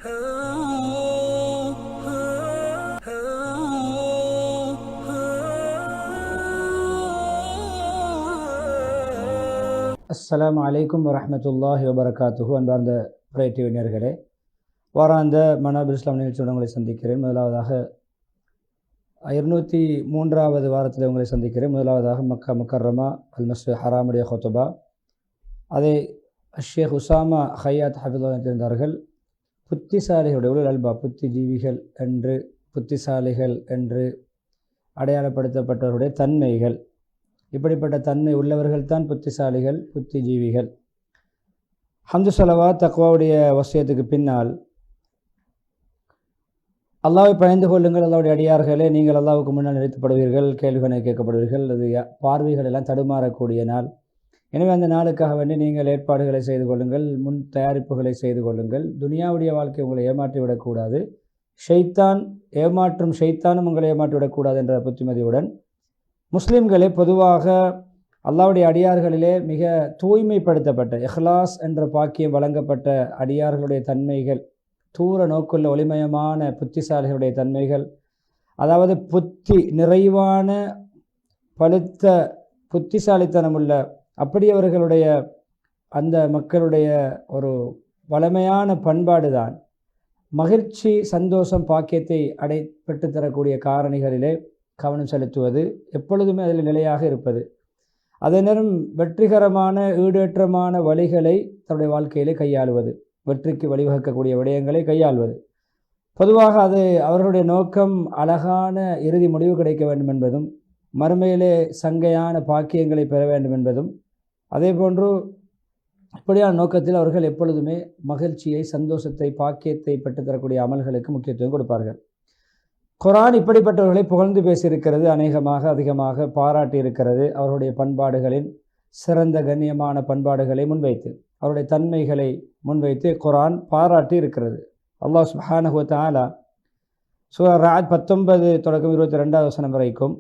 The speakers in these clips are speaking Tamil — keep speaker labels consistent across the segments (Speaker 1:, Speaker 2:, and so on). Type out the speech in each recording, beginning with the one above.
Speaker 1: அஸ்ஸலாமு அலைக்கும் வரஹ்மத்துல்லாஹி வபரகாத்துஹு. அன்பார்ந்த பிரேட்டிவினர்களே, வாராந்த மனாபில் இஸ்லாம் நிகழ்ச்சியுடன் உங்களை சந்திக்கிறேன். முதலாவதாக 203வது வாரத்தில் உங்களை சந்திக்கிறேன். முதலாவதாக மக்கா முக்கர்ரமா அல் மஸ்ஜித் ஹராமுடைய ஹுத்பா. அதை ஷேக் உசாமா ஹையாத் ஹஃபிதுல்லாஹ் இருந்தார்கள். புத்திசாலிகளுடைய உலல் அல்பா, புத்திசாலிகள் என்று அடையாளப்படுத்தப்பட்டவருடைய தன்மைகள், இப்படிப்பட்ட தன்மை உள்ளவர்கள் தான் புத்திசாலிகள், புத்திஜீவிகள். ஹம்து ஸலவாத் தக்வாவுடைய வசியத்துக்கு பின்னால் அல்லாஹ்வை பயந்து கொள்ளுங்கள், அல்லாஹ்வுடைய அடியார்களே, நீங்கள் அல்லாஹ்வுக்கு முன்னால் நிறுத்தப்படுவீர்கள், கேள்விகளை கேட்கப்படுவீர்கள், அது பார்வைகள் எல்லாம் தடுமாறக்கூடிய நாள். எனவே அந்த நாளுக்காக வேண்டி நீங்கள் ஏற்பாடுகளை செய்து கொள்ளுங்கள், முன் தயாரிப்புகளை செய்து கொள்ளுங்கள். துனியாவுடைய வாழ்க்கை உங்களை ஏமாற்றிவிடக்கூடாது, ஷைத்தானும் உங்களை ஏமாற்றிவிடக்கூடாது என்ற புத்திமதியுடன் முஸ்லிம்களே பொதுவாக அல்லாஹ்வுடைய அடியார்களிலே மிக தூய்மைப்படுத்தப்பட்ட இஹ்லாஸ் என்ற பாக்கியம் வழங்கப்பட்ட அடியார்களுடைய தன்மைகள், தூர நோக்குள்ள ஒளிமயமான புத்திசாலிகளுடைய தன்மைகள், அதாவது புத்தி நிறைவான பழுத்த புத்திசாலித்தனமுள்ள அப்படி அவர்களுடைய அந்த மக்களுடைய ஒரு வளமையான பண்பாடு தான் மகிழ்ச்சி, சந்தோஷம், பாக்கியத்தை பெற்றுத்தரக்கூடிய காரணிகளிலே கவனம் செலுத்துவது, எப்பொழுதுமே அதில் நிலையாக இருப்பது, அதே நேரம் வெற்றிகரமான ஈடேற்றமான வழிகளை தன்னுடைய வாழ்க்கையிலே கையாளுவது, வெற்றிக்கு வழிவகுக்கக்கூடிய விடயங்களை கையாள்வது. பொதுவாக அது அவர்களுடைய நோக்கம் அழகான இறுதி முடிவு கிடைக்க வேண்டும் என்பதும், மறுமையிலே சங்கையான பாக்கியங்களை பெற வேண்டும் என்பதும், அதே போன்று இப்படியான நோக்கத்தில் அவர்கள் எப்பொழுதுமே மகிழ்ச்சியை, சந்தோஷத்தை, பாக்கியத்தை பெற்றுத்தரக்கூடிய அமல்களுக்கு முக்கியத்துவம் கொடுப்பார்கள். குர்ஆன் இப்படிப்பட்டவர்களை புகழ்ந்து பேசியிருக்கிறது, அதிகமாக பாராட்டி இருக்கிறது. அவருடைய பண்பாடுகளின் சிறந்த கண்ணியமான பண்பாடுகளை முன்வைத்து, அவருடைய தன்மைகளை முன்வைத்து குர்ஆன் பாராட்டி இருக்கிறது. அல்லாஹ் சுப்ஹானஹு வ தஆலா சூரா ரஅத் 19 தொடக்கம் 22வது வசனம் வரைக்கும்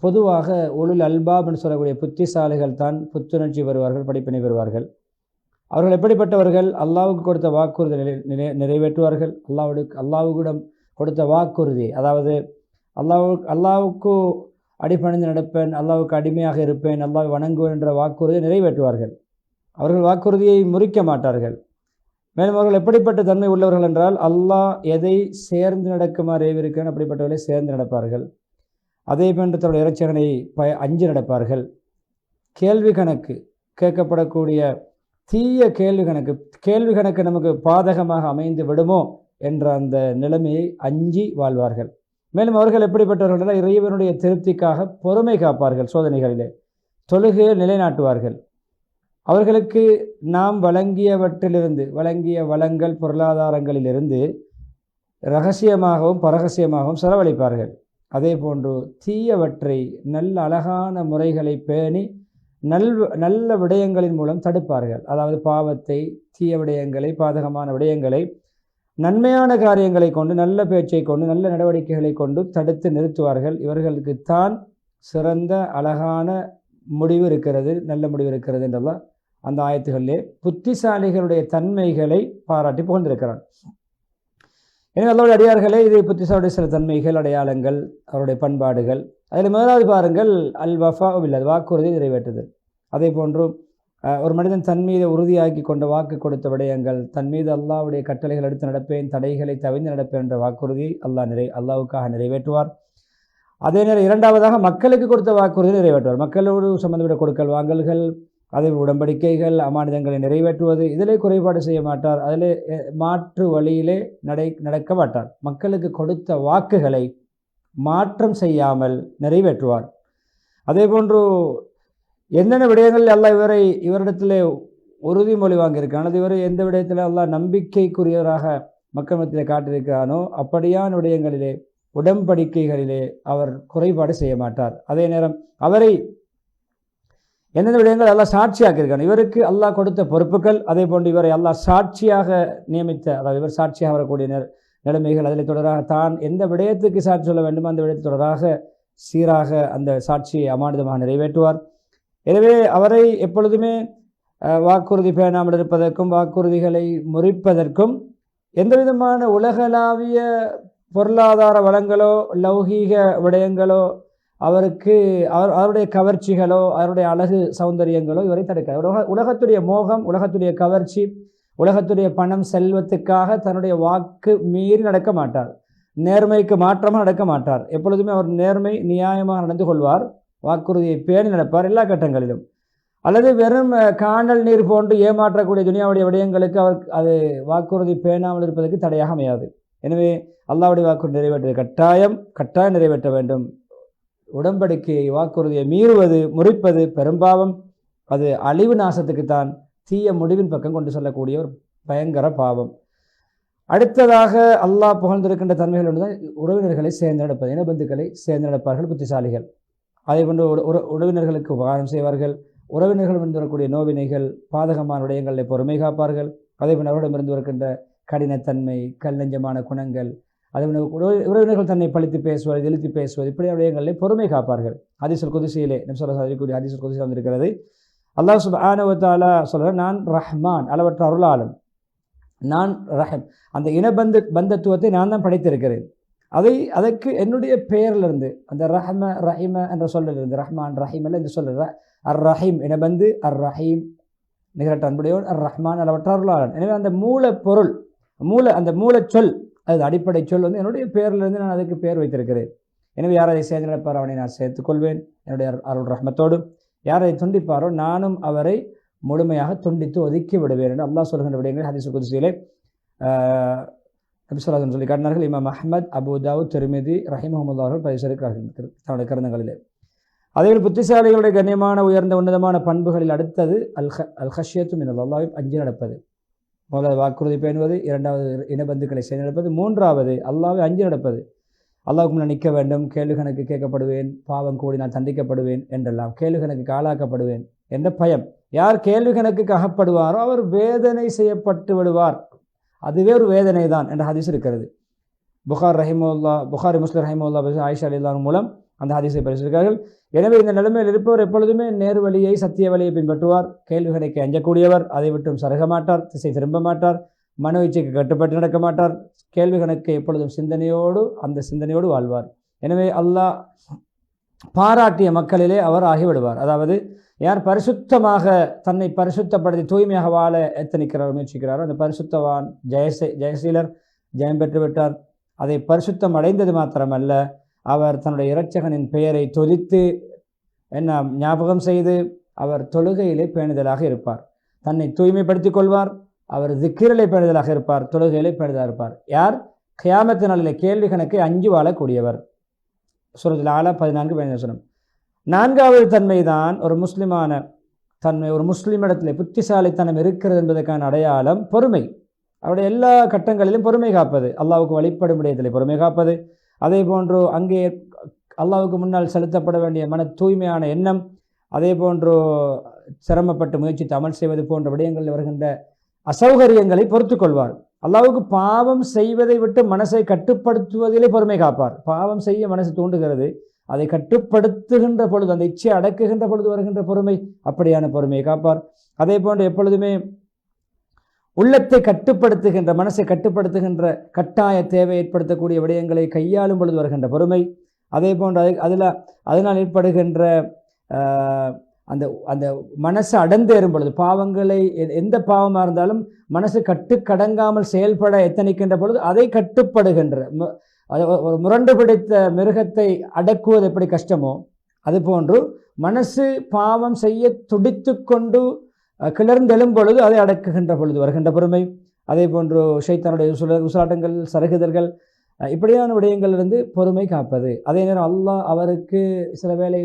Speaker 1: பொதுவாக உலுல் அல்பாப்னு சொல்லக்கூடிய புத்திசாலிகள் தான் புத்துணர்ச்சி பெறுவார்கள், படிப்பினை பெறுவார்கள். அவர்கள் எப்படிப்பட்டவர்கள்? அல்லாஹ்வுக்கு கொடுத்த வாக்குறுதிகளை நிறைவேற்றுவார்கள். அல்லாஹ்விடம் கொடுத்த வாக்குறுதி, அதாவது அல்லாஹ்வுக்கு அடிபணிந்து நடப்பேன், அல்லாஹ்வுக்கு அடிமையாக இருப்பேன், அல்லாஹ்வை வணங்குவேன் என்ற வாக்குறுதியை நிறைவேற்றுவார்கள். அவர்கள் வாக்குறுதியை முறிக்க மாட்டார்கள். மேலும் அவர்கள் எப்படிப்பட்ட தன்மை உள்ளவர்கள் என்றால், அல்லாஹ் எதை சேர்ந்து நடக்குமாறு ஏவிருக்கிறேன் அப்படிப்பட்டவர்களை சேர்ந்து நடப்பார்கள். அதே போன்று தன்னுடைய இறைச்சகனை அஞ்சு நடப்பார்கள். கேள்வி கணக்கு கேட்கப்படக்கூடிய தீய கேள்வி கணக்கு நமக்கு பாதகமாக அமைந்து விடுமோ என்ற அந்த நிலைமையை அஞ்சி வாழ்வார்கள். மேலும் அவர்கள் எப்படிப்பட்டவர்கள்? இறைவனுடைய திருப்திக்காக பொறுமை காப்பார்கள். சோதனைகளிலே தொழுகையை நிலைநாட்டுவார்கள். அவர்களுக்கு நாம் வழங்கிய வளங்கள், பொருளாதாரங்களிலிருந்து இரகசியமாகவும் பரகசியமாகவும் செலவழிப்பார்கள். அதே போன்று தீயவற்றை நல்ல அழகான முறைகளை பேணி நல்ல விடயங்களின் மூலம் தடுப்பார்கள். அதாவது பாவத்தை, தீய விடயங்களை, பாதகமான விடயங்களை நன்மையான காரியங்களை கொண்டு, நல்ல பேச்சை கொண்டு, நல்ல நடவடிக்கைகளை கொண்டு தடுத்து நிறுத்துவார்கள். இவர்களுக்கு தான் சிறந்த அழகான முடிவு இருக்கிறது, நல்ல முடிவு இருக்கிறது என்றெல்லாம் அந்த ஆயத்துகளிலே புத்திசாலிகளுடைய தன்மைகளை பாராட்டி புகழ்ந்திருக்கிறான். எனவே அல்லாஹ்வுடைய அடியார்களே, இது புத்திசாலியுடைய சில தன்மைகள், அடையாளங்கள், அவருடைய பண்பாடுகள். அதில் முதலாவது பாருங்கள், அல் வஃபா பில், வாக்குறுதியை நிறைவேற்றுதல். அதே போன்று ஒரு மனிதன் தன் மீது உறுதியாக்கி கொண்ட வாக்கு கொடுத்த விடயங்கள், தன் மீது அல்லாஹ்வுடைய கட்டளைகள் எடுத்து நடப்பேன், தடைகளை தவிர்த்து நடப்பேன் என்ற வாக்குறுதி அல்லாஹ்வுக்காக நிறைவேற்றுவார். அதே நேரம் இரண்டாவதாக மக்களுக்கு கொடுத்த வாக்குறுதி நிறைவேற்றுவார். மக்களோடு சம்பந்தப்பட்ட கொடுக்கல் வாங்கல்கள், அதே உடன்படிக்கைகள், அமானிதங்களை நிறைவேற்றுவது, இதிலே குறைபாடு செய்ய மாட்டார். அதிலே மாற்று வழியிலே நடக்க மாட்டார். மக்களுக்கு கொடுத்த வாக்குகளை மாற்றம் செய்யாமல் நிறைவேற்றுவார். அதே போன்று என்னென்ன விடயங்கள் அல்லாஹ் இவரிடத்திலே உறுதிமொழி வாங்கியிருக்கான், அது இவர் எந்த விடயத்தில் அல்லாஹ் நம்பிக்கைக்குரியவராக மக்கள் மத்தியில் காட்டியிருக்கிறானோ அப்படியான விடயங்களிலே, உடன்படிக்கைகளிலே அவர் குறைபாடு செய்ய மாட்டார். அதே நேரம் அவரை எந்தெந்த விடயங்கள் அல்லாஹ் சாட்சியாக்கியிருக்கான், இவருக்கு அல்லாஹ் கொடுத்த பொறுப்புகள், அதே போன்று இவரை அல்லாஹ் சாட்சியாக நியமித்த, அதாவது இவர் சாட்சியாக வரக்கூடிய நிலைமைகள், அதில் தொடராக தான் எந்த விடயத்துக்கு சாட்சி சொல்ல வேண்டுமோ அந்த விடயத்தை தொடராக சீராக அந்த சாட்சியை அமானிதமாக நிறைவேற்றுவார். எனவே அவரை எப்பொழுதுமே வாக்குறுதி பேணாமல் இருப்பதற்கும் வாக்குறுதிகளை முறிப்பதற்கும் எந்த விதமான உலகளாவிய பொருளாதார வளங்களோ லௌகீக விடயங்களோ அவருடைய கவர்ச்சிகளோ அவருடைய அழகு சௌந்தரியங்களோ இவரை தடுக்க உலகத்துடைய மோகம், உலகத்துடைய கவர்ச்சி, உலகத்துடைய பணம் செல்வத்துக்காக தன்னுடைய வாக்கு மீறி நடக்க மாட்டார். நேர்மைக்கு மாற்றமாக நடக்க மாட்டார். எப்பொழுதுமே அவர் நேர்மை நியாயமாக நடந்து கொள்வார். வாக்குறுதியை பேணி நடப்பார் எல்லா கட்டங்களிலும். அல்லது வெறும் காணல் நீர் போன்று ஏமாற்றக்கூடிய துனியாவுடைய விடயங்களுக்கு அவர் அது வாக்குறுதி பேணாமல் இருப்பதற்கு தடையாக அமையாது. எனவே அல்லாஹ்வுடைய வாக்குறுதி நிறைவேற்றது கட்டாயம் நிறைவேற்ற வேண்டும். உடன்படிக்கையை வாக்குறுதியை மீறுவது, முறிப்பது பெரும்பாவம். அது அழிவு நாசத்துக்குத்தான், தீய முடிவின் பக்கம் கொண்டு செல்லக்கூடிய ஒரு பயங்கர பாவம். அடுத்ததாக அல்லாஹ் புகழ்ந்திருக்கின்ற தன்மைகள் ஒன்றுதான் உறவினர்களை சேர்ந்தெடுப்பது. இனபந்துக்களை சேர்ந்தெடுப்பார்கள் புத்திசாலிகள். அதே போன்று உறவினர்களுக்கு உபகாரம் செய்வார்கள். உறவினர்கள் இருந்து வரக்கூடிய நோவினைகள், பாதகமான விடயங்களை பொறுமை காப்பார்கள். அதே போன்று அவரிடமிருந்து வருகின்ற கடினத்தன்மை, கல்லஞ்சமான குணங்கள், அதே போன்று உறவினர்கள் தன்னை பழித்து பேசுவது, இழுத்து பேசுவது, இப்படி விடயங்களை பொறுமை காப்பார்கள். ஹதீஸுல் குதுஸியிலே நபி ஸல்லல்லாஹு அலைஹி வஸல்லம் ஹதீஸுல் குதுஸியில் வந்திருக்கிறது. அல்லாஹ் சுப்ஹானஹு வ தஆலா சொல்கிறார், நான் ரஹ்மான், அளவற்ற அருளாளன், நான் ரஹீம். அந்த பந்தத்துவத்தை நான் தான் படைத்திருக்கிறேன். அதற்கு என்னுடைய பெயரிலிருந்து, அந்த ரஹீம என்ற சொல்லிலிருந்து, ரஹ்மான் ரஹீம் அல்ல இந்த சொல்ல அர் ரஹீம் இனபந்து, அர் ரஹீம் நிகரட்ட அன்புடையோன், அர் ரஹ்மான் அளவற்ற அருளாளன். எனவே அந்த மூலப்பொருள், அந்த மூலச்சொல், அது அடிப்படை சொல் என்னுடைய பெயரிலிருந்து நான் அதுக்கு பெயர் வைத்திருக்கிறேன். எனவே யார் அதை சேர்ந்து நடப்பாரோ அவனை நான் சேர்த்துக்கொள்வேன் என்னுடைய அருள் ரஹ்மத்தோடு. யார் அதை துண்டிப்பாரோ நானும் அவரை முழுமையாக துண்டித்து ஒதுக்கி விடுவேன் என்று அல்லாஹ் சொல்கின்ற விடயங்கள் ஹதீஸுல் குதுஸியிலே நபி ஸல்லல்லாஹு அலைஹி வஸல்லம் சொல்லி காட்டினார்கள். இமாம் அஹ்மத், அபூ தாவூத், திர்மிதி ரஹிமஹுல்லாஹ் அவர்கள் பதிவு செய்திருக்கிறார்கள் தன்னுடைய கிரந்தங்களிலே. அதேபோல் புத்திசாலிகளுடைய கண்ணியமான உயர்ந்த உன்னதமான பண்புகளில் அடுத்தது அல் ஹஷ்யத்து மினல்லாஹ், அல்லாஹ்வை அஞ்சி நடப்பது. முதலாவது வாக்குறுதி பேணுவது, இரண்டாவது இனபந்துக்களை செய்து நடப்பது, மூன்றாவது அல்லாஹ்வை அஞ்சி நடப்பது. அல்லாஹ்வுக்கு நான் நிற்க வேண்டும், கேள்வி கணக்கு கேட்கப்படுவேன், பாவம் கூடி நான் தண்டிக்கப்படுவேன் என்றெல்லாம், கேள்வி கணக்குக்கு ஆளாக்கப்படுவேன் என்ற பயம். யார் கேள்வி கணக்குக்கு அகப்படுவாரோ அவர் வேதனை செய்யப்பட்டு விடுவார். அதுவே ஒரு வேதனை தான் என்ற ஹதீஸ் இருக்கிறது. புகாரி முஸ்லிம் ரஹிமஹுல்லா ஆயிஷா ரலியல்லாஹு மூலம் அந்த ஹதீஸை பரிசுகிறார்கள். எனவே இந்த நிலைமையில் இருப்பவர் எப்பொழுதுமே நேர்வழியை, சத்திய வழியை பின்பற்றுவார். கேள்வி கணக்கை அஞ்சக்கூடியவர், அதை விட்டும் சருக மாட்டார், திசை திரும்ப மாட்டார், மனோ இச்சைக்கு கட்டுப்பட்டு நடக்க மாட்டார். கேள்வி கணக்கை எப்பொழுதும் அந்த சிந்தனையோடு வாழ்வார். எனவே அல்லாஹ் பாராட்டிய மக்களிலே அவர் ஆகிவிடுவார். அதாவது யார் பரிசுத்தமாக தன்னை பரிசுத்தப்படுத்தி தூய்மையாக வாழ எத்தனிக்கிறாரோ, முயற்சிக்கிறாரோ, அந்த பரிசுத்தவான் ஜெயசீலர், ஜெயம் பெற்று விட்டார். அதை பரிசுத்தம் அடைந்தது மாத்திரமல்ல, அவர் தன்னுடைய இரட்சகனின் பெயரை தொதித்து ஞாபகம் செய்து அவர் தொழுகையிலே பேணுதலாக இருப்பார். தன்னை தூய்மைப்படுத்திக் கொள்வார். அவர் திக்கிரலை பேணுதலாக இருப்பார், தொழுகையிலே பேணுதலாக இருப்பார். யார் கியாமத்து நாளிலே கேள்வி கணக்கை அஞ்சு வாழக்கூடியவர். சூரத்துல் ஆலா 14 நான்காவது தன்மை தான் ஒரு முஸ்லிமான தன்மை. ஒரு முஸ்லிமிடத்திலே புத்திசாலித்தனம் இருக்கிறது என்பதற்கான அடையாளம் பொறுமை. அவருடைய எல்லா கட்டங்களிலும் பொறுமை காப்பது, அல்லாஹ்வுக்கு வழிபடும் விடயத்திலே பொறுமை காப்பது. அதே போன்று அங்கே அல்லாஹ்வுக்கு முன்னால் செலுத்தப்பட வேண்டிய மன தூய்மையான எண்ணம், அதே போன்று சிரமப்பட்டு முயற்சித்து அமல் செய்வது போன்ற விடயங்களில் வருகின்ற அசௌகரியங்களை பொறுத்து கொள்வார். அல்லாஹ்வுக்கு பாவம் செய்வதை விட்டு மனசை கட்டுப்படுத்துவதிலே பொறுமை காப்பார். பாவம் செய்ய மனசு தூண்டுகிறது, அதை கட்டுப்படுத்துகின்ற பொழுது, அந்த இச்சை அடக்குகின்ற பொழுது வருகின்ற பொறுமை, அப்படியான பொறுமையை காப்பார். அதே போன்று எப்பொழுதுமே உள்ளத்தை கட்டுப்படுத்துகின்ற, மனசை கட்டுப்படுத்துகின்ற கட்டாய தேவை ஏற்படுத்தக்கூடிய விடயங்களை கையாளும் பொழுது வருகின்ற பொறுமை. அதே போன்று அதனால் ஏற்படுகின்ற அந்த அந்த மனசு அடர்ந்தேறும் பொழுது, பாவங்களை எந்த பாவமாக இருந்தாலும் மனசு கட்டுக்கடங்காமல் செயல்பட எத்தனிக்கின்ற பொழுது அதை கட்டுப்படுகின்ற, ஒரு முரண்டு பிடித்த மிருகத்தை அடக்குவது எப்படி கஷ்டமோ அதுபோன்று மனசு பாவம் செய்ய துடித்து கொண்டு கிளர்ந்தெழும் பொழுது அதை அடக்குகின்ற பொழுது வருகின்ற பொறுமை. அதே போன்று ஷைத்தானுடைய உசாட்டங்கள், சருகுதல்கள், இப்படியான விடயங்களிலிருந்து பொறுமை காப்பது. அதே நேரம் அல்லாஹ் அவருக்கு சில வேளை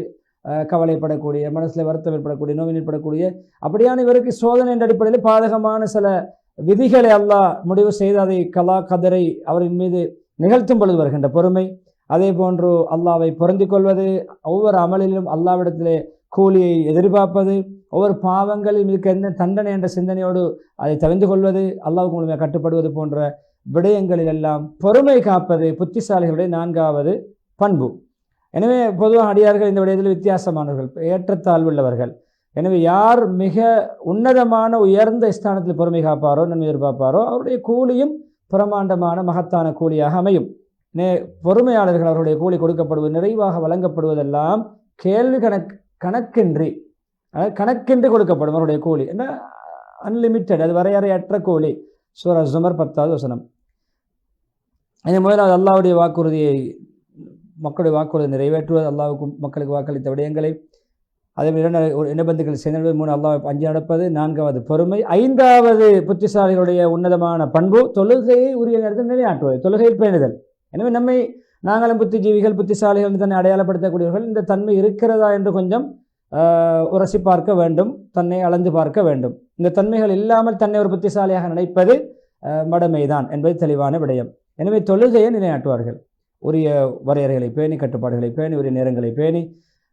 Speaker 1: கவலைப்படக்கூடிய, மனசில் வருத்தம் ஏற்படக்கூடிய, நோய் ஏற்படக்கூடிய அப்படியான இவருக்கு சோதனை என்ற அடிப்படையில் பாதகமான சில விதிகளை அல்லாஹ் முடிவு செய்து அதை கதரை அவரின் மீது நிகழ்த்தும் பொழுது வருகின்ற பொறுமை. அதே போன்று அல்லாஹ்வை பொருந்திக் கொள்வது, ஒவ்வொரு அமலிலும் அல்லாஹ்விடத்திலே கூலியை எதிர்பார்ப்பது, ஒவ்வொரு பாவங்களில் இதுக்கு என்ன தண்டனை என்ற சிந்தனையோடு அதை தவிர்த்து கொள்வது, அல்லாஹ்வுக்கு முழுமையாக கட்டுப்படுவது போன்ற விடயங்களிலெல்லாம் பொறுமை காப்பது புத்திசாலிகளுடைய நான்காவது பண்பு. எனவே பொதுவாக அடியார்கள் இந்த விடயத்தில் வித்தியாசமானவர்கள், ஏற்றத்தாழ்வுள்ளவர்கள். எனவே யார் மிக உன்னதமான உயர்ந்த ஸ்தானத்தில் பொறுமை காப்பாரோ, நன்மை எதிர்பார்ப்பாரோ அவருடைய கூலியும் பிரமாண்டமான மகத்தான கூலியாக அமையும். பொறுமையாளர்கள் அவர்களுடைய கூலி கொடுக்கப்படுவது, நிறைவாக வழங்கப்படுவதெல்லாம் கேள்வி கணக்கின்றி கொடுக்கப்படும் அவருடைய கூலி. என்ன அன்லிமிட்டெட், அது வரையறையற்ற கூலி. சூரா ஜுமர் 10வது வசனம். முதலாவது அல்லாஹ்வுடைய வாக்குறுதியை, மக்களுடைய வாக்குறுதி நிறைவேற்றுவது, அல்லாஹ்வுக்கு மக்களுக்கு வாக்களித்த விடயங்களை, அதே இனபந்துகள் சேர்ந்தது, 3 அல்லாஹ் 5 நடப்பது, 4வது பொறுமை, 5வது புத்திசாலிகளுடைய உன்னதமான பண்பு தொழுகையை உரிய நேரத்தில் நிலையாட்டுவது, தொழுகையில் பேணுதல். எனவே நாங்களும் புத்திஜீவிகள் புத்திசாலிகள் தன்னை அடையாளப்படுத்தக்கூடியவர்கள். இந்த தன்மை இருக்கிறதா என்று கொஞ்சம் உரசி பார்க்க வேண்டும், தன்னை அளந்து பார்க்க வேண்டும். இந்த தன்மைகள் இல்லாமல் தன்னை ஒரு புத்திசாலியாக நினைப்பது மடமைதான் என்பது தெளிவான விடயம். எனவே தொழுகையை நிலையாட்டுவார்கள், உரிய வரையறைகளை பேணி, கட்டுப்பாடுகளை பேணி, உரிய நேரங்களை பேணி,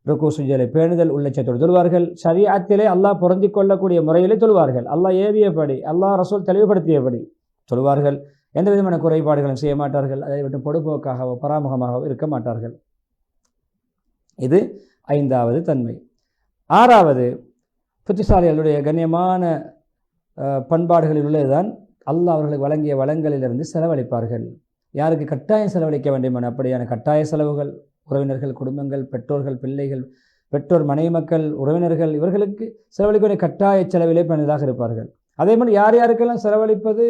Speaker 1: ருக்கு சுஜலை பேணுதல் உள்ளச்சத்தோடு தொழுவார்கள். ஷரீஅத்திலே அல்லாஹ் பொருந்தி கொள்ளக்கூடிய முறையிலே தொழுவார்கள். அல்லாஹ் ஏவியபடி, அல்லாஹ் ரசூல் தெளிவுபடுத்தியபடி தொழுவார்கள். எந்த விதமான குறைபாடுகளும் செய்ய மாட்டார்கள். அதை விட்டு பொடுபோக்காகவோ பராமுகமாகவோ இருக்க மாட்டார்கள். இது 5வது தன்மை. 6வது புத்திசாலிகளுடைய கண்ணியமான பண்பாடுகளில் உள்ளதுதான் அல்லாஹ் அவர்களுக்கு வழங்கிய வளங்களிலிருந்து செலவழிப்பார்கள். யாருக்கு கட்டாயம் செலவழிக்க வேண்டுமான அப்படியான கட்டாய செலவுகள், உறவினர்கள், குடும்பங்கள், பெற்றோர்கள், பிள்ளைகள், பெற்றோர், மனைவி மக்கள், உறவினர்கள், இவர்களுக்கு செலவழிக்க கட்டாய செலவிலே பயனதாக இருப்பார்கள். அதே மாதிரி யார் யாருக்கெல்லாம் செலவழிப்பது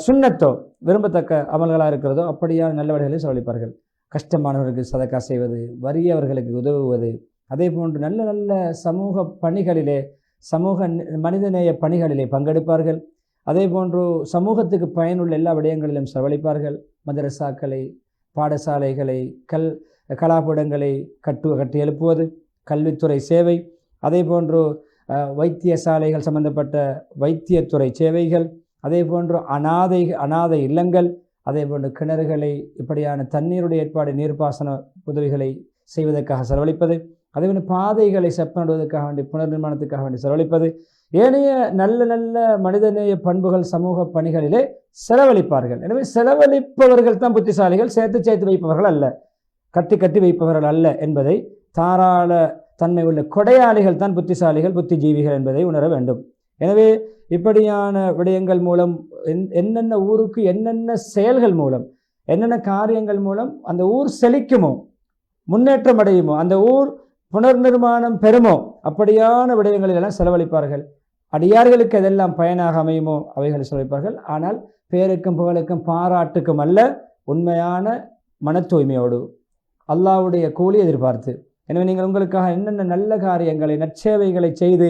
Speaker 1: சுன்னத்தோ விரும்பத்தக்க அமல்களாக இருக்கிறதோ அப்படியான நல்ல வழிகளில் செலவழிப்பார்கள். கஷ்டமானவர்களுக்கு சதக்கா செய்வது, வறியவர்களுக்கு உதவுவது, அதே போன்று நல்ல நல்ல சமூக பணிகளிலே, சமூக மனிதநேய பணிகளிலே பங்கெடுப்பார்கள். அதே போன்று சமூகத்துக்கு பயனுள்ள எல்லா விடயங்களிலும் செலவழிப்பார்கள். மதரசாக்களை, பாடசாலைகளை, கலாபீடங்களை கட்டி எழுப்புவது, கல்வித்துறை சேவை, அதே போன்று வைத்தியசாலைகள் சம்பந்தப்பட்ட வைத்தியத்துறை சேவைகள், அதே போன்று அனாதை இல்லங்கள், அதே போன்று கிணறுகளை, இப்படியான தண்ணீருடைய ஏற்பாடு, நீர்ப்பாசன உதவிகளை செய்வதற்காக செலவழிப்பது, அதே போன்று பாதைகளை செப்பனிடுவதற்காக வேண்டி, புனர் நிர்மாணத்துக்காக வேண்டி செலவழிப்பது, ஏனைய நல்ல நல்ல மனிதநேய பண்புகள், சமூக பணிகளிலே செலவழிப்பார்கள். எனவே செலவழிப்பவர்கள் தான் புத்திசாலிகள், சேர்த்து வைப்பவர்கள் அல்ல, கட்டி வைப்பவர்கள் அல்ல என்பதை, தாராள தன்மை உள்ள கொடையாளிகள் தான் புத்திசாலிகள், புத்திஜீவிகள் என்பதை உணர வேண்டும். எனவே இப்படியான விடயங்கள் மூலம் என்னென்ன ஊருக்கு என்னென்ன செயல்கள் மூலம், என்னென்ன காரியங்கள் மூலம் அந்த ஊர் செழிக்குமோ, முன்னேற்றம் அடையுமோ, அந்த ஊர் புனர் நிர்மாணம் பெறுமோ, அப்படியான விடயங்களிலெல்லாம் செலவழிப்பார்கள். அடியார்களுக்கு எதெல்லாம் பயனாக அமையுமோ அவைகளை செலவழிப்பார்கள். ஆனால் பேருக்கும் புகழுக்கும் பாராட்டுக்கும் அல்ல, உண்மையான மன தூய்மையோடு அல்லாஹ்வுடைய கூலி எதிர்பார்த்து. எனவே நீங்கள் உங்களுக்காக என்னென்ன நல்ல காரியங்களை, நற்சேவைகளை செய்து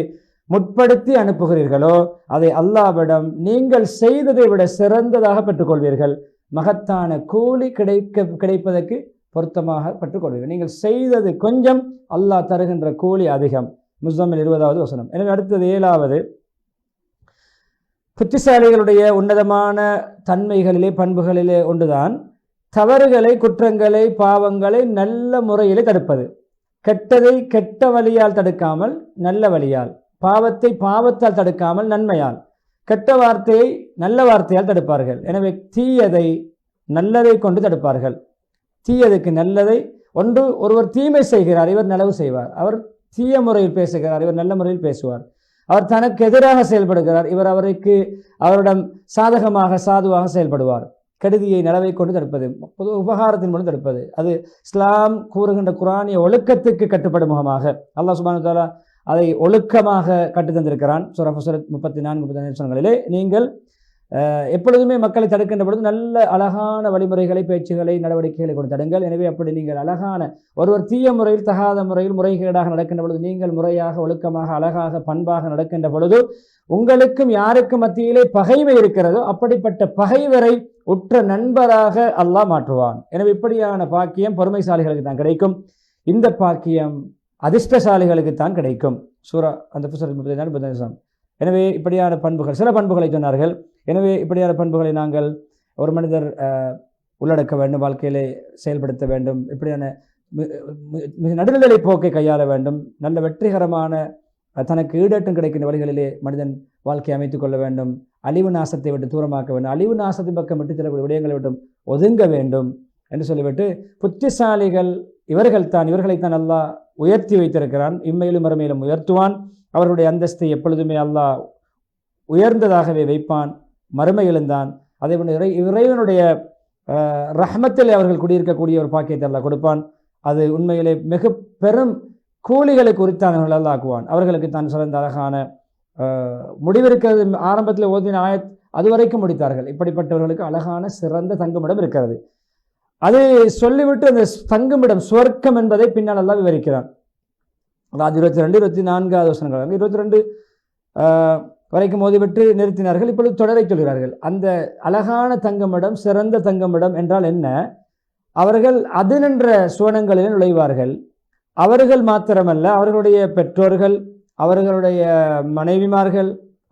Speaker 1: முற்படுத்தி அனுப்புகிறீர்களோ அதை அல்லாஹ்விடம் நீங்கள் செய்ததை விட சிறந்ததாக பெற்றுக்கொள்வீர்கள். மகத்தான கூலி கிடைப்பதற்கு பொருத்தமாக பெற்றுக்கொள்வீர்கள். நீங்கள் செய்தது கொஞ்சம், அல்லாஹ் தருகின்ற கூலி அதிகம். முஸ்ஸம்மில் 20வது வசனம். எனவே அடுத்தது 7வது புத்திசாலிகளுடைய உன்னதமான தன்மைகளிலே, பண்புகளிலே ஒன்றுதான் தவறுகளை, குற்றங்களை, பாவங்களை நல்ல முறையிலே தடுப்பது. கெட்டதை கெட்ட வழியால் தடுக்காமல் நல்ல வழியால், பாவத்தை பாவத்தால் தடுக்காமல் நன்மையால், கெட்ட வார்த்தையை நல்ல வார்த்தையால் தடுப்பார்கள். எனவே தீயதை நல்லதை கொண்டு தடுப்பார்கள். தீயதுக்கு நல்லதை, ஒருவர் தீமை செய்கிறார், இவர் நலவு செய்வார். அவர் தீய முறையில் பேசுகிறார், இவர் நல்ல முறையில் பேசுவார். அவர் தனக்கு எதிராக செயல்படுகிறார், இவர் அவரிடம் சாதகமாக சாதுவாக செயல்படுவார். கெடுதியை நலவை கொண்டு தடுப்பது, உபகாரத்தின் மூலம் தடுப்பது, அது இஸ்லாம் கூறுகின்ற குரானிய ஒழுக்கத்துக்கு கட்டுப்படும் முகமாக அல்லாஹ் சுப்ஹானஹு வ தஆலா அதை ஒழுக்கமாக கட்டுத்தந்திருக்கிறான். சூரா ஃபுஸ்ஸிலத் 34-35 நீங்கள் எப்பொழுதுமே மக்களை தடுக்கின்ற பொழுது நல்ல அழகான வழிமுறைகளை, பேச்சுகளை, நடவடிக்கைகளை கொண்டு தடுங்கள். எனவே அப்படி நீங்கள் அழகான ஒருவர் தீய முறையில், தகாத முறையில், முறைகேடாக நடக்கின்ற பொழுது நீங்கள் முறையாக, ஒழுக்கமாக, அழகாக, பண்பாக நடக்கின்ற பொழுது உங்களுக்கும் யாருக்கும் மத்தியிலே பகைமை இருக்கிறதோ அப்படிப்பட்ட பகைவரை உற்ற நண்பராக அல்லாஹ் மாற்றுவான். எனவே இப்படியான பாக்கியம் பொறுமைசாலிகளுக்கு தான் கிடைக்கும். இந்த பாக்கியம் அதிர்ஷ்டசாலிகளுக்கு தான் கிடைக்கும். சூரா அந்த புஸ்தகம் 34-35. எனவே இப்படியான பண்புகள், சில பண்புகளை சொன்னார்கள். எனவே இப்படியான பண்புகளை நாங்கள் ஒரு மனிதர் உள்ளடக்க வேண்டும், வாழ்க்கையிலே செயல்படுத்த வேண்டும். இப்படியான நடுநிலை போக்கை கையாள வேண்டும். நல்ல வெற்றிகரமான, தனக்கு ஈடேற்றம் கிடைக்கின்ற வழிகளிலே மனிதன் வாழ்க்கையை அமைத்துக் கொள்ள வேண்டும். அழிவு நாசத்தை விட்டு தூரமாக்க வேண்டும். அழிவு நாசத்தின் பக்கம் விட்டு தரக்கூடிய விடயங்களை விட்டும் ஒதுங்க வேண்டும் என்று சொல்லிவிட்டு, புத்திசாலிகள் இவர்களைத்தான் அல்லாஹ் உயர்த்தி வைத்திருக்கிறான். இம்மையிலும் மறுமையிலும் உயர்த்துவான். அவர்களுடைய அந்தஸ்தை எப்பொழுதுமே அல்லாஹ் உயர்ந்ததாகவே வைப்பான். மறுமையிலும் தான் அதே போன்று இறைவனுடைய ரஹ்மத்தில் அவர்கள் குடியிருக்கக்கூடிய ஒரு பாக்கியத்தை அல்லாஹ் கொடுப்பான். அது உண்மையிலே மிக பெரும் கூலிகளுக்கு உரித்தானவர்கள் அல்லாஹ் ஆக்குவான். அவர்களுக்கு தான் சிறந்த அழகான முடிவிருக்கிறது. ஆரம்பத்தில் ஓதின ஆயத் அதுவரைக்கும் முடித்தார்கள். இப்படிப்பட்டவர்களுக்கு அழகான சிறந்த தங்குமிடம் இருக்கிறது. அதை சொல்லிவிட்டு அந்த தங்குமிடம் சுவர்க்கம் என்பதை பின்னால் அல்லாஹ் விவரிக்கிறான். அதாவது 22, 24 வசனங்கள் 22 வரைக்கும் ஓதிவிட்டு நிறுத்தினார்கள். இப்பொழுது தொடரை சொல்கிறார்கள். அந்த அழகான தங்குமிடம் சிறந்த தங்குமிடம் என்றால் என்ன? அவர்கள் அதினின்ற சுவனங்களில் நுழைவார்கள். அவர்கள் மாத்திரமல்ல, அவர்களுடைய பெற்றோர்கள், அவர்களுடைய மனைவிமார்கள்,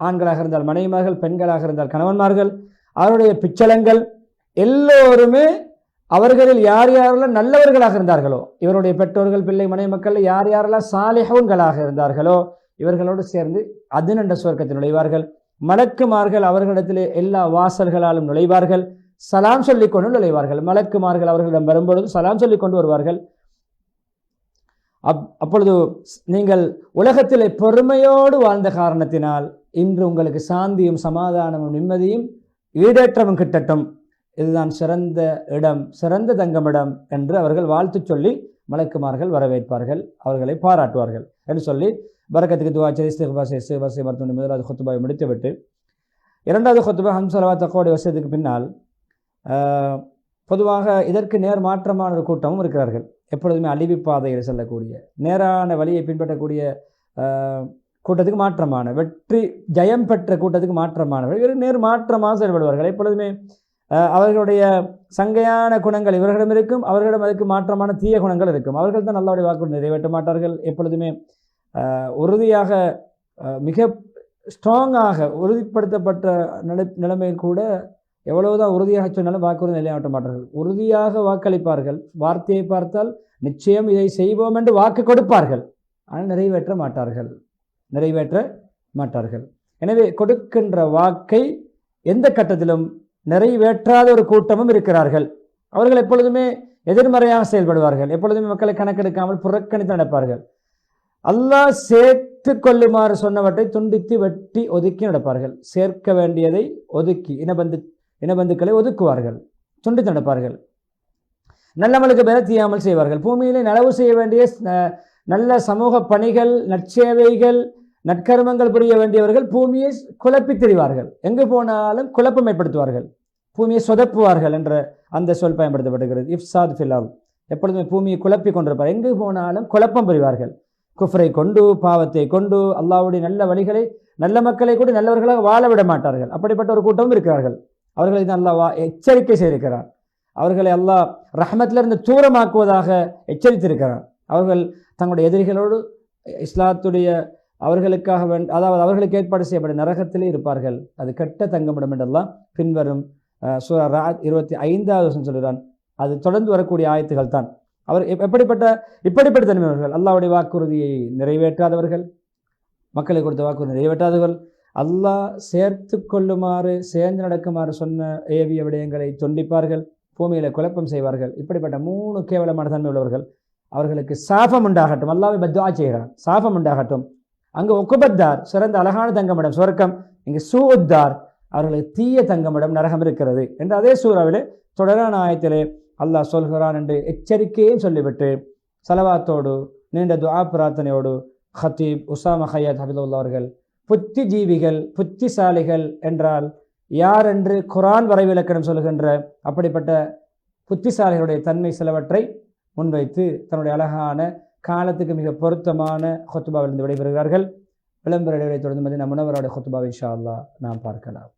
Speaker 1: ஆண்களாக இருந்தால் மனைவிமார்கள், பெண்களாக இருந்தால் கணவன்மார்கள், அவருடைய பிச்சளங்கள் எல்லோருமே அவர்களில் யார் யாரெல்லாம் நல்லவர்களாக இருந்தார்களோ, இவருடைய பெற்றோர்கள், பிள்ளை, மனைவி மக்கள் யார் யாரெல்லாம் சாலிஹூன்களாக இருந்தார்களோ இவர்களோடு சேர்ந்து அதினண்ட சுவர்க்கத்தில் நுழைவார்கள். மலக்குமார்கள் அவர்களிடத்திலே எல்லா வாசல்களாலும் நுழைவார்கள். சலாம் சொல்லிக் கொண்டு நுழைவார்கள். மலக்குமார்கள் அவர்களிடம் வரும்பொழுது சலாம் சொல்லிக் கொண்டு வருவார்கள். அப்பொழுது நீங்கள் உலகத்திலே பொறுமையோடு வாழ்ந்த காரணத்தினால் இன்று உங்களுக்கு சாந்தியும் சமாதானமும் நிம்மதியும் ஈடேற்றமும் கிட்டட்டும். இதுதான் சிறந்த இடம், சிறந்த தங்கமிடம் என்று அவர்கள் வாழ்த்து சொல்லி மலக்குமார்கள் வரவேற்பார்கள், அவர்களை பாராட்டுவார்கள் என்று சொல்லி பரக்கத்துக்கு துவா செய்து இஸ்திக்பார் மருத்துவ முதலாவது குத்துபாவை முடித்துவிட்டு இரண்டாவது குத்துபா ஹம்சலவாத் தக்வாவுடைய வசதிக்கு பின்னால் பொதுவாக இதற்கு நேர் மாற்றமான ஒரு கூட்டமும் இருக்கிறார்கள். எப்பொழுதுமே அழிவு பாதையில் செல்லக்கூடிய நேரான வழியை பின்பற்றக்கூடிய கூட்டத்துக்கு மாற்றமான, வெற்றி ஜெயம் பெற்ற கூட்டத்துக்கு மாற்றமானவர்கள் நேர் மாற்றமாக செயல்படுவார்கள். எப்பொழுதுமே அவர்களுடைய சங்கையான குணங்கள் இவர்களிடம் இருக்கும், அவர்களிடம் அதுக்கு மாற்றமான தீய குணங்கள் இருக்கும். அவர்கள் தான் அல்லாஹ்வுடைய வாக்கு நிறைவேற்ற மாட்டார்கள். எப்பொழுதுமே உறுதியாக மிக ஸ்ட்ராங்காக உறுதிப்படுத்தப்பட்ட நிலைமையில் கூட எவ்வளவுதான் உறுதியாக சொன்னாலும் வாக்குறுதி நிலையாட்ட மாட்டார்கள். உறுதியாக வாக்களிப்பார்கள். வார்த்தையை பார்த்தால் நிச்சயம் இதை செய்வோம் என்று வாக்கு கொடுப்பார்கள், ஆனால் நிறைவேற்ற மாட்டார்கள். எனவே கொடுக்கின்ற வாக்கை எந்த கட்டத்திலும் நிறைவேற்றாத ஒரு கூட்டமும் இருக்கிறார்கள். அவர்கள் எப்பொழுதுமே எதிர்மறையாக செயல்படுவார்கள். எப்பொழுதுமே மக்களை கணக்கெடுக்காமல் புறக்கணித்து நடப்பார்கள். அல்லாஹ் சேர்த்து கொள்ளுமாறு சொன்னவற்றை துண்டித்து வெட்டி ஒதுக்கி நடப்பார்கள். சேர்க்க வேண்டியதை ஒதுக்கி இனபந்துக்களை ஒதுக்குவார்கள், துண்டித்து நடப்பார்கள். நல்லமலுக்கு பெற தீயாமல் செய்வார்கள். பூமியிலே நலவு செய்ய வேண்டிய நல்ல சமூக பணிகள், நற்சேவைகள், நற்கர்மங்கள் புரிய வேண்டியவர்கள் பூமியை குழப்பி திரிவார்கள். எங்கு போனாலும் குழப்பம் ஏற்படுத்துவார்கள், பூமியை சொதப்புவார்கள் என்ற அந்த சொல் பயன்படுத்தப்படுகிறது. இஃப்சாத் ஃபில், எப்பொழுதுமே பூமியை குழப்பி கொண்டிருப்பார். எங்கு போனாலும் குழப்பம் புரிவார்கள். குஃப்ரை கொண்டு, பாவத்தை கொண்டு, அல்லாஹ்வுடைய நல்ல வழிகளை, நல்ல மக்களை கூட நல்லவர்களாக வாழ விட மாட்டார்கள். அப்படிப்பட்ட ஒரு கூட்டமும் இருக்கிறார்கள். அவர்களை அல்லாஹ் எச்சரிக்கை செய்திருக்கிறார். அவர்களை அல்லாஹ் ரஹ்மத்திலிருந்து தூரமாக்குவதாக எச்சரித்திருக்கிறார். அவர்கள் தங்களுடைய எதிரிகளோடு இஸ்லாத்துடைய அவர்களுக்காக அதாவது அவர்களுக்கு ஏற்பாடு செய்யப்பட்ட நரகத்திலே இருப்பார்கள். அது கெட்ட தங்கமிடம் என்றெல்லாம் பின்வரும் சூரா ராத் 25வது சொல்கிறான். அது தொடர்ந்து வரக்கூடிய ஆயத்துகள் தான். அவர் இப்படிப்பட்ட தன்மையவர்கள், அல்லாஹ்வுடைய வாக்குறுதியை நிறைவேற்றாதவர்கள், மக்களுக்கு கொடுத்த வாக்குறுதி நிறைவேற்றாதவர்கள், அல்லாஹ் சேர்த்து கொள்ளுமாறு சேர்ந்து நடக்குமாறு சொன்ன ஏவிய விடயங்களை தொண்டிப்பார்கள், பூமியில குழப்பம் செய்வார்கள். இப்படிப்பட்ட 3 கேவலமான தன்மை உள்ளவர்கள். அவர்களுக்கு சாபம் உண்டாகட்டும். அல்லாஹ்வை பத்வா செய்கிறான், சாபம் உண்டாகட்டும். அங்கு ஒக்குபத்தார் சிறந்த அழகான தங்கமிடம் சுவர்க்கம், இங்கு சூத்தார் அவர்களுக்கு தீய தங்கமிடம் நரகம் இருக்கிறது என்று அதே சூறாவிலே தொடரான ஆயத்திலே அல்லாஹ் சொல்கிறான் என்று எச்சரிக்கையும் சொல்லிவிட்டு சலவாத்தோடு நீண்ட துஆ பிரார்த்தனையோடு ஹத்தீப் உசாமா ஹையத் ஹபிதுல்லா அவர்கள் புத்திஜீவிகள், புத்திசாலிகள் என்றால் யார் என்று குர்ஆன் வரைவிலக்கணம் சொல்கின்ற அப்படிப்பட்ட புத்திசாலிகளுடைய தன்மை சிலவற்றை முன்வைத்து தன்னுடைய அழகான காலத்துக்கு மிக பொருத்தமான ஹுத்பாவிலிருந்து விடைபெறுகிறார்கள். விளம்பர இடைவெளியை தொடர்ந்து மதீனா முனவராவுடைய ஹுத்பாவை இன்ஷா அல்லாஹ் நாம் பார்க்கலாம்.